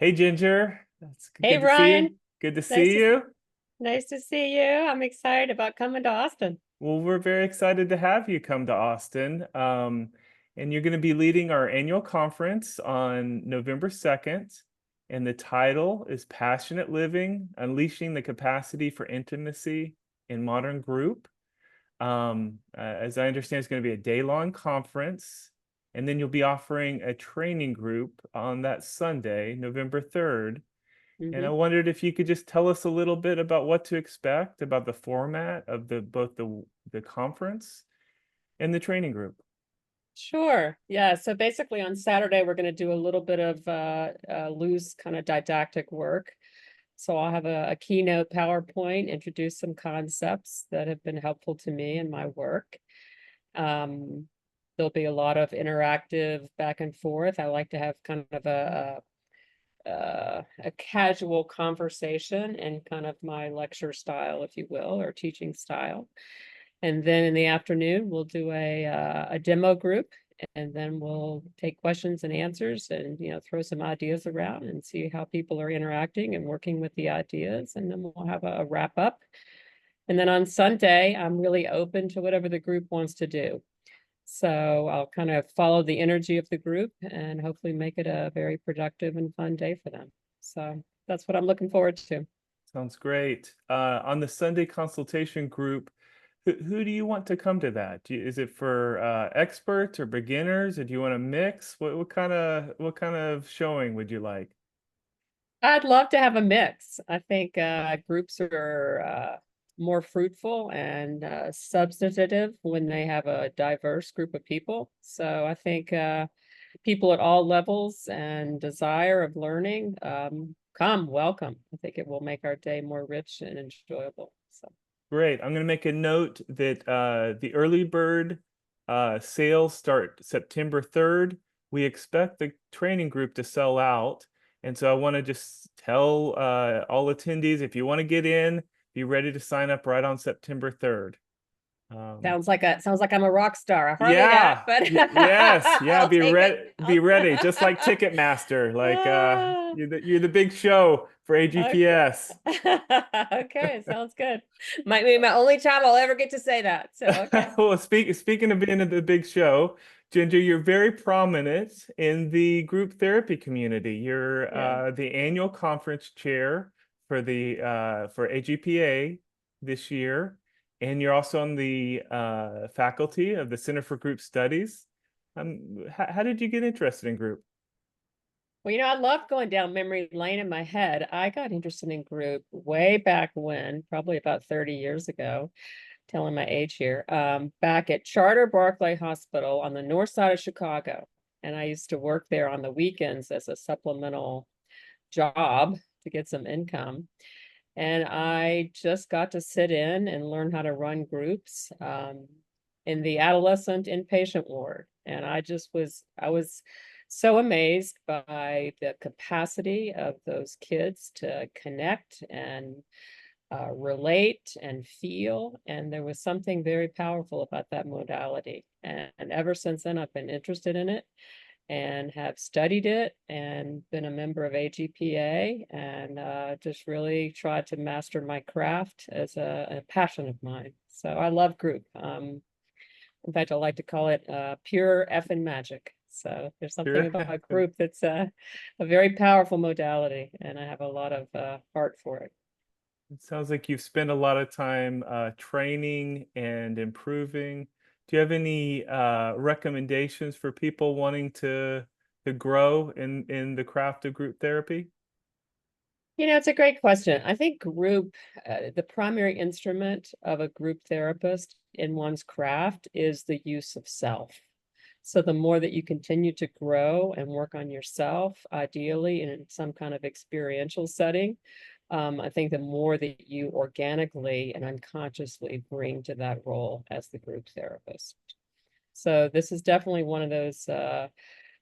Hey Ginger, that's Hey good to see you. Ryan, Good to nice see to you. nice to see you. I'm excited about coming to Austin. Well, we're very excited to have you come to Austin. And you're going to be leading our annual conference on November 2nd. And the title is Passionate Living, Unleashing the Capacity for Intimacy in Modern Group. As I understand, it's going to be a day-long conference. And then you'll be offering a training group on that Sunday, November 3rd. And I Hmm. wondered if you could just tell us a little bit about what to expect, about the format of both the conference and the training group. Sure. Yeah. So basically on Saturday, we're going to do a little bit of loose kind of didactic work. So I'll have a keynote PowerPoint, introduce some concepts that have been helpful to me in my work. Um, there'll be a lot of interactive back and forth. I like to have kind of a casual conversation and kind of my lecture style, if you will, or teaching style. And then in the afternoon, we'll do a demo group, and then we'll take questions and answers, and throw some ideas around and see how people are interacting and working with the ideas. And then we'll have a wrap up. And then on Sunday, I'm really open to whatever the group wants to do. So I'll kind of follow the energy of the group and hopefully make it a very productive and fun day for them. So that's what I'm looking forward to. Sounds great. On the Sunday consultation group, who do you want to come to that? Is it for experts or beginners, or do you want to mix? What kind of showing would you like? I'd love to have a mix. I think groups are more fruitful and substantive when they have a diverse group of people. So I think people at all levels and desire of learning, come, welcome. I think it will make our day more rich and enjoyable. So Great. I'm going to make a note that the early bird sales start September 3rd. We expect the training group to sell out. And so I want to just tell all attendees, if you want to get in, be ready to sign up right on September 3rd. Um, sounds like I'm a rock star. Hardly that, yeah, but yes, yeah, I'll take it. be ready, just like Ticketmaster, like Ah, you're the big show for okay. AGPS. Okay, sounds good. Might be my only time I'll ever get to say that. So okay. Well, speaking of being at the big show, Ginger, you're very prominent in the group therapy community. You're Yeah. the annual conference chair for the for AGPA this year, and you're also on the faculty of the Center for Group Studies. How did you get interested in group? Well, I love going down memory lane in my head. I got interested in group way back when, probably about 30 years ago, telling my age here, back at Charter Barclay Hospital on the north side of Chicago. And I used to work there on the weekends as a supplemental job to get some income. And I just got to sit in and learn how to run groups in the adolescent inpatient ward. And I was so amazed by the capacity of those kids to connect and relate and feel. And there was something very powerful about that modality. And ever since then, I've been interested in it and have studied it and been a member of AGPA and just really tried to master my craft as a passion of mine. So I love group. In fact, I like to call it pure effing magic. So there's something Sure. about group that's a very powerful modality, and I have a lot of heart for it. It sounds like you've spent a lot of time training and improving. Do you have any recommendations for people wanting to grow in the craft of group therapy? It's a great question. I think the primary instrument of a group therapist in one's craft is the use of self. So the more that you continue to grow and work on yourself, ideally in some kind of experiential setting, I think the more that you organically and unconsciously bring to that role as the group therapist. So this is definitely one of those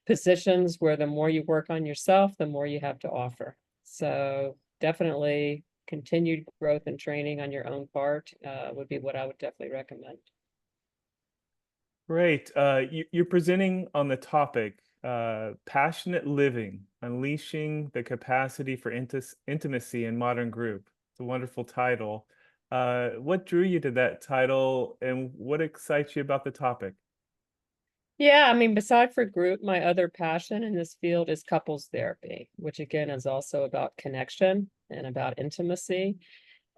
positions where the more you work on yourself, the more you have to offer. So definitely continued growth and training on your own part would be what I would definitely recommend. Great. You're presenting on the topic Passionate Living, Unleashing the Capacity for Intimacy in Modern Group. It's a wonderful title. What drew you to that title and what excites you about the topic? Yeah, I mean, beside for group, my other passion in this field is couples therapy, which again is also about connection and about intimacy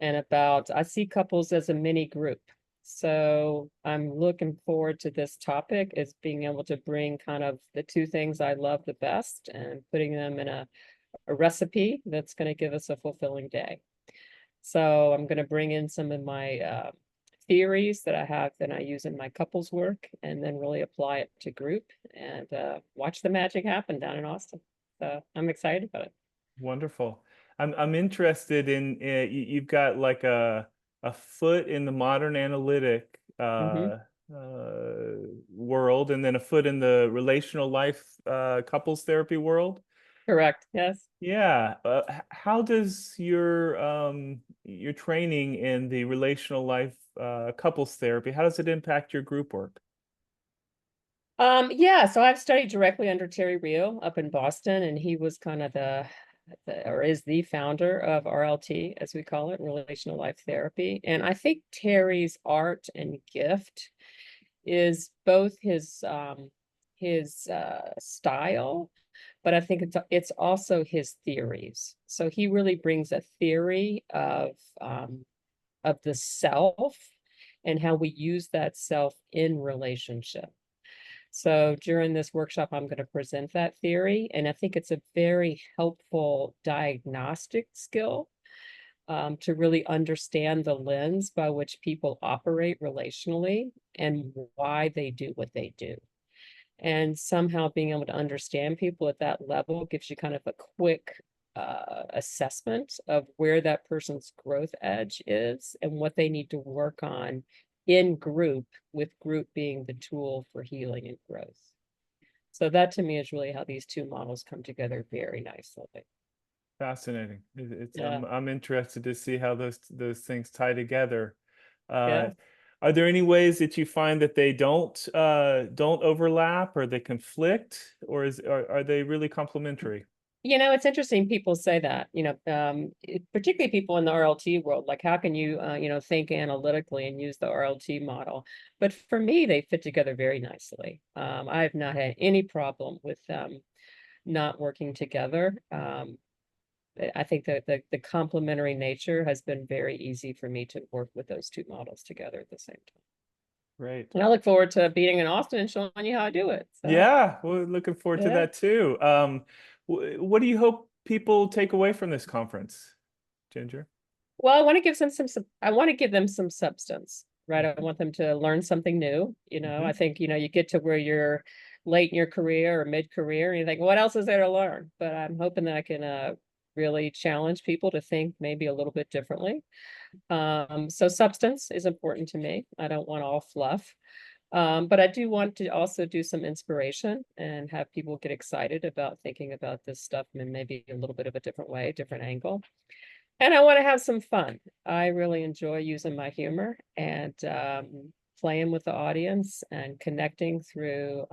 and about, I see couples as a mini group. So I'm looking forward to this topic is being able to bring kind of the two things I love the best and putting them in a recipe that's going to give us a fulfilling day. So I'm going to bring in some of my theories that I have that I use in my couples work and then really apply it to group and watch the magic happen down in Austin. So I'm excited about it. Wonderful. I'm interested in you've got like a foot in the modern analytic Hmm. world and then a foot in the relational life couples therapy world. Correct. Yes. Yeah. How does your training in the relational life couples therapy, how does it impact your group work? Yeah, so I've studied directly under Terry Rio up in Boston, and he was kind of or is the founder of RLT, as we call it, relational life therapy. And I think Terry's art and gift is both his style, but I think it's also his theories. So he really brings a theory of the self and how we use that self in relationship. So during this workshop, I'm going to present that theory, and I think it's a very helpful diagnostic skill to really understand the lens by which people operate relationally and why they do what they do. And somehow being able to understand people at that level gives you kind of a quick assessment of where that person's growth edge is and what they need to work on in group, with group being the tool for healing and growth. So that to me is really how these two models come together very nicely. Fascinating. Yeah, I'm interested to see how those things tie together. Uh, yeah. are there any ways that you find that they don't overlap or they conflict, or are they really complementary? It's interesting people say that, particularly people in the RLT world, like how can you, think analytically and use the RLT model? But for me, they fit together very nicely. I've not had any problem with them not working together. I think that the complementary nature has been very easy for me to work with those two models together at the same time. Great. And I look forward to being in Austin and showing you how I do it. So, Yeah, we're looking forward to yeah. that too. What do you hope people take away from this conference, Ginger? Well, I want to give I want to give them some substance, right? I Mhm. want them to learn something new. I Mhm. think, you get to where you're late in your career or mid-career and you think, what else is there to learn? But I'm hoping that I can really challenge people to think maybe a little bit differently. So substance is important to me. I don't want all fluff. But I do want to also do some inspiration and have people get excited about thinking about this stuff in maybe a little bit of a different way, different angle. And I want to have some fun. I really enjoy using my humor and playing with the audience and connecting through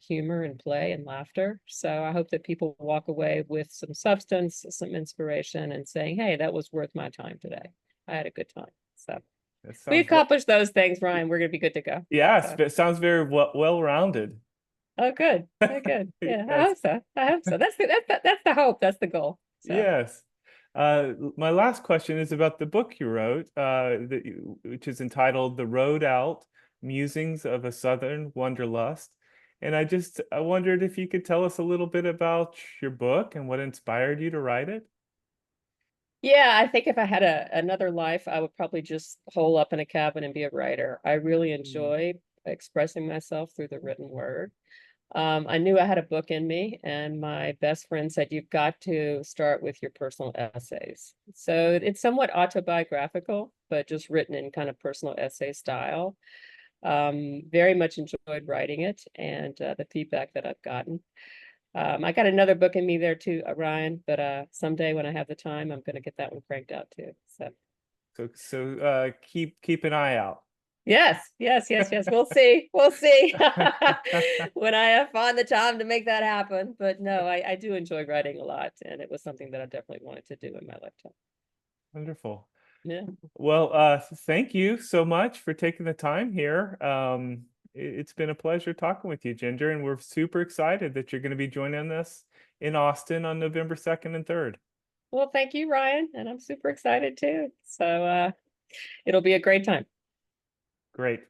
humor and play and laughter. So I hope that people walk away with some substance, some inspiration, and saying, hey, that was worth my time today. I had a good time. So That we sounds accomplished those things, Ryan. We're going to be good to go. yes, So, it sounds very well-rounded. oh, good. Oh, good. Yeah, I Yes. hope so. I hope so. That's the hope. That's the goal. So. Yes. My last question is about the book you wrote, which is entitled The Road Out, Musings of a Southern Wanderlust. And I wondered if you could tell us a little bit about your book and what inspired you to write it. Yeah, I think if I had another life, I would probably just hole up in a cabin and be a writer. I really Mm. enjoy expressing myself through the written word. I knew I had a book in me, and my best friend said, you've got to start with your personal essays. So it's somewhat autobiographical, but just written in kind of personal essay style. Very much enjoyed writing it and the feedback that I've gotten. I got another book in me there too, Ryan, but someday when I have the time, I'm going to get that one cranked out too. So So keep an eye out. Yes, yes, yes, yes. We'll see. We'll see when I find the time to make that happen. But no, I do enjoy writing a lot, and it was something that I definitely wanted to do in my lifetime. Wonderful. Yeah. Well, thank you so much for taking the time here. It's been a pleasure talking with you, Ginger, and we're super excited that you're going to be joining us in Austin on November 2nd and 3rd. Well, thank you, Ryan, and I'm super excited too. So it'll be a great time. Great.